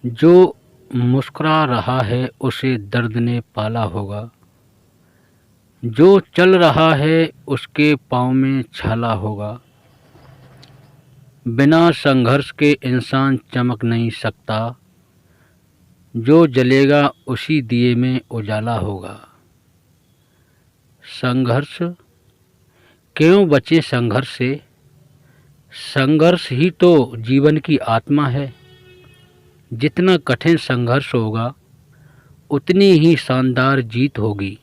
जो मुस्कुरा रहा है उसे दर्द ने पाला होगा, जो चल रहा है उसके पाँव में छाला होगा। बिना संघर्ष के इंसान चमक नहीं सकता, जो जलेगा उसी दिए में उजाला होगा। संघर्ष क्यों बचे संघर्ष से? संघर्ष ही तो जीवन की आत्मा है। जितना कठिन संघर्ष होगा उतनी ही शानदार जीत होगी।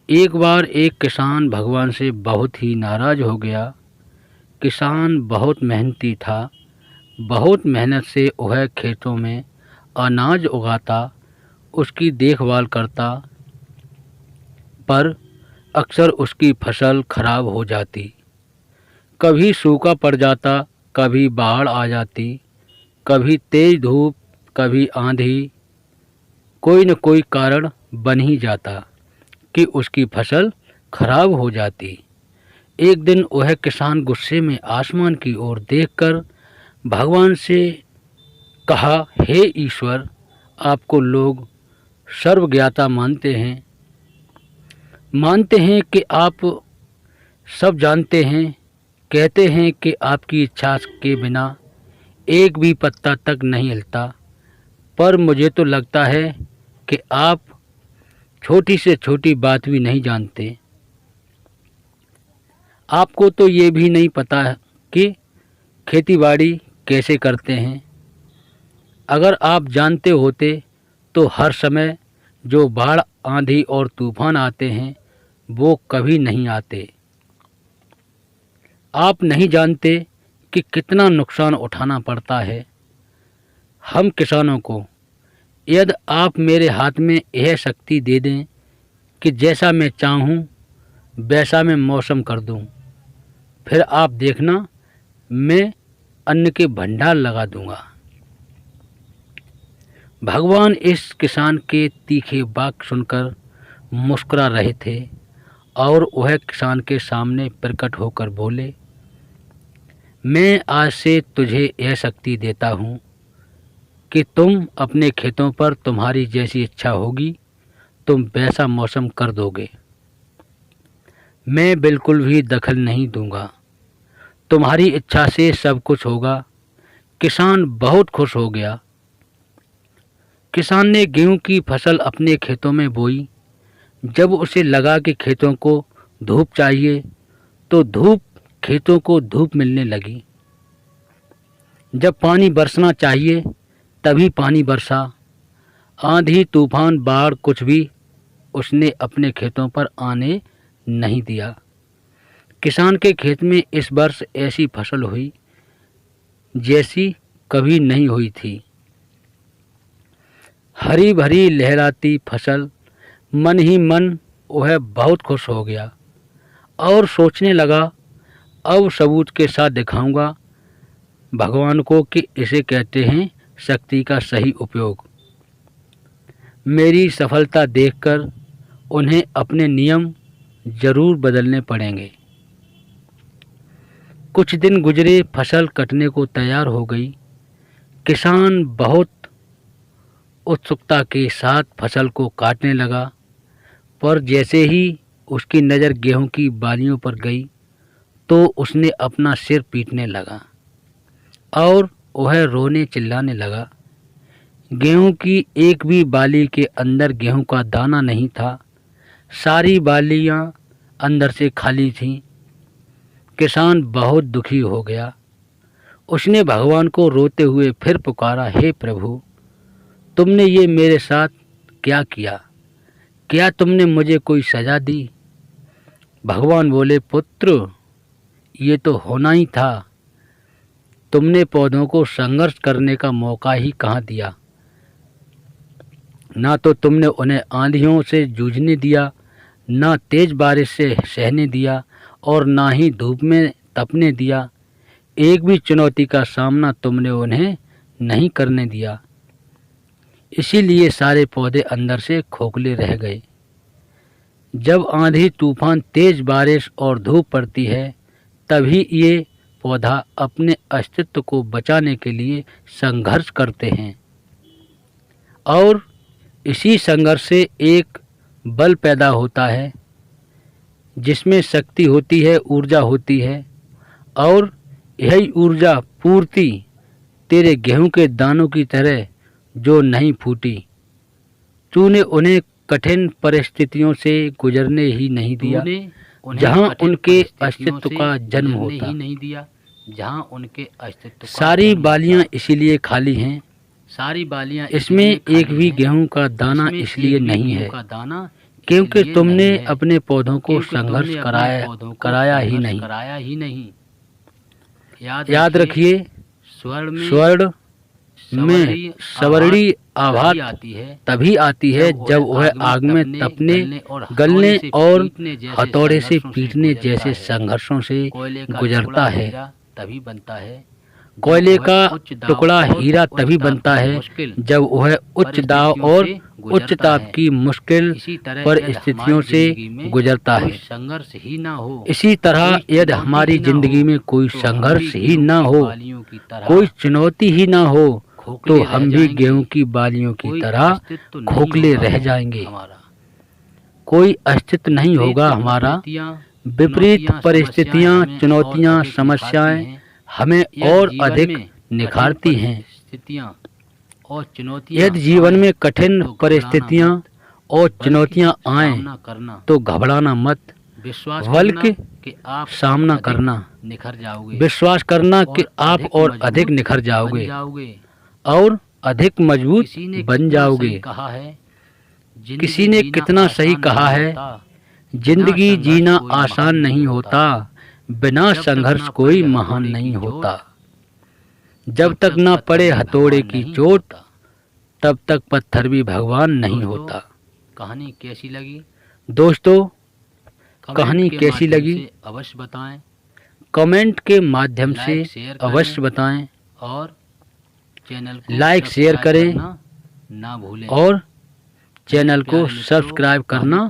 एक बार एक किसान भगवान से बहुत ही नाराज़ हो गया। किसान बहुत मेहनती था, बहुत मेहनत से वह खेतों में अनाज उगाता, उसकी देखभाल करता, पर अक्सर उसकी फसल खराब हो जाती। कभी सूखा पड़ जाता, कभी बाढ़ आ जाती, कभी तेज़ धूप, कभी आंधी। कोई न कोई कारण बन ही जाता कि उसकी फसल खराब हो जाती। एक दिन वह किसान गुस्से में आसमान की ओर देखकर भगवान से कहा, हे ईश्वर, आपको लोग सर्वज्ञाता मानते हैं कि आप सब जानते हैं, कहते हैं कि आपकी इच्छा के बिना एक भी पत्ता तक नहीं हिलता, पर मुझे तो लगता है कि आप छोटी से छोटी बात भी नहीं जानते। आपको तो ये भी नहीं पता कि खेतीबाड़ी कैसे करते हैं। अगर आप जानते होते तो हर समय जो बाढ़, आंधी और तूफान आते हैं वो कभी नहीं आते। आप नहीं जानते कि कितना नुकसान उठाना पड़ता है हम किसानों को। यदि आप मेरे हाथ में यह शक्ति दे दें कि जैसा मैं चाहूँ वैसा मैं मौसम कर दूँ, फिर आप देखना, मैं अन्न के भंडार लगा दूँगा। भगवान इस किसान के तीखे वाक्य सुनकर मुस्कुरा रहे थे और वह किसान के सामने प्रकट होकर बोले, मैं आज से तुझे यह शक्ति देता हूँ कि तुम अपने खेतों पर तुम्हारी जैसी इच्छा होगी तुम वैसा मौसम कर दोगे। मैं बिल्कुल भी दखल नहीं दूंगा, तुम्हारी इच्छा से सब कुछ होगा। किसान बहुत खुश हो गया। किसान ने गेहूं की फसल अपने खेतों में बोई। जब उसे लगा कि खेतों को धूप चाहिए तो खेतों को धूप मिलने लगी। जब पानी बरसना चाहिए तभी पानी बरसा। आंधी, तूफान, बाढ़ कुछ भी उसने अपने खेतों पर आने नहीं दिया। किसान के खेत में इस वर्ष ऐसी फसल हुई जैसी कभी नहीं हुई थी। हरी भरी लहराती फसल। मन ही मन वह बहुत खुश हो गया और सोचने लगा, अब सबूत के साथ दिखाऊंगा भगवान को कि इसे कहते हैं शक्ति का सही उपयोग। मेरी सफलता देखकर उन्हें अपने नियम जरूर बदलने पड़ेंगे। कुछ दिन गुजरे, फसल कटने को तैयार हो गई। किसान बहुत उत्सुकता के साथ फसल को काटने लगा, पर जैसे ही उसकी नज़र गेहूं की बालियों पर गई तो उसने अपना सिर पीटने लगा और वह रोने चिल्लाने लगा। गेहूं की एक भी बाली के अंदर गेहूं का दाना नहीं था। सारी बालियां अंदर से खाली थीं। किसान बहुत दुखी हो गया। उसने भगवान को रोते हुए फिर पुकारा, हे प्रभु, तुमने ये मेरे साथ क्या किया? क्या तुमने मुझे कोई सज़ा दी? भगवान बोले, पुत्र, ये तो होना ही था। तुमने पौधों को संघर्ष करने का मौका ही कहाँ दिया। ना तो तुमने उन्हें आंधियों से जूझने दिया, ना तेज बारिश से सहने दिया और ना ही धूप में तपने दिया। एक भी चुनौती का सामना तुमने उन्हें नहीं करने दिया। इसीलिए सारे पौधे अंदर से खोखले रह गए। जब आंधी, तूफान, तेज बारिश और धूप पड़ती है तभी ये पौधा अपने अस्तित्व को बचाने के लिए संघर्ष करते हैं। और इसी संघर्ष से एक बल पैदा होता है जिसमें शक्ति होती है, ऊर्जा होती है, और यही ऊर्जा पूर्ति तेरे गेहूं के दानों की तरह जो नहीं फूटी। तूने उन्हें कठिन परिस्थितियों से गुजरने ही नहीं दिया जहां उनके अस्तित्व का जन्म होता। जहां उनके अस्तित्व सारी बालियां इसीलिए खाली हैं, सारी बालियां इसमें एक भी गेहूं का दाना इसलिए नहीं है क्योंकि तुमने अपने पौधों को संघर्ष कराया ही नहीं। याद रखिए, स्वर्ण में सवर्णी आभा तभी आती है जब वह आग में तपने, गलने और हथौड़े से पीटने जैसे संघर्षों से गुजरता है। तभी बनता है कोयले का टुकड़ा हीरा तभी बनता है जब वह उच्च दाब और उच्च ताप की मुश्किल परिस्थितियों से गुजरता है। संघर्ष ही ना हो, इसी तरह यदि हमारी जिंदगी में कोई संघर्ष ही ना हो, कोई चुनौती ही ना हो, तो हम भी गेहूं की बालियों की तरह खोखले रह जाएंगे। कोई अस्तित्व नहीं होगा हमारा। विपरीत परिस्थितियां, चुनौतियां, समस्याएं हमें और अधिक निखारती हैं। यदि जीवन में कठिन परिस्थितियां और चुनौतियां आएं तो घबराना मत, बल्कि सामना करना, निखर जाओगे। विश्वास करना कि आप और अधिक निखर जाओगे और अधिक मजबूत बन जाओगे। किसी ने कितना सही कहा है, जिंदगी जीना आसान नहीं होता, बिना संघर्ष कोई महान नहीं होता। जब तक ना पड़े हथौड़े की चोट, तब तक पत्थर भी भगवान नहीं होता। कहानी कैसी लगी दोस्तों? कहानी कैसी लगी अवश्य बताएं, कमेंट के माध्यम से अवश्य बताएं, और चैनल को लाइक शेयर करें ना भूलें, और चैनल को सब्सक्राइब करना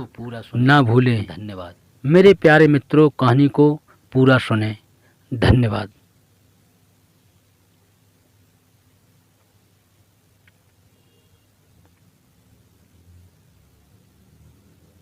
ना भूलें। धन्यवाद मेरे प्यारे मित्रों, कहानी को पूरा सुने। धन्यवाद।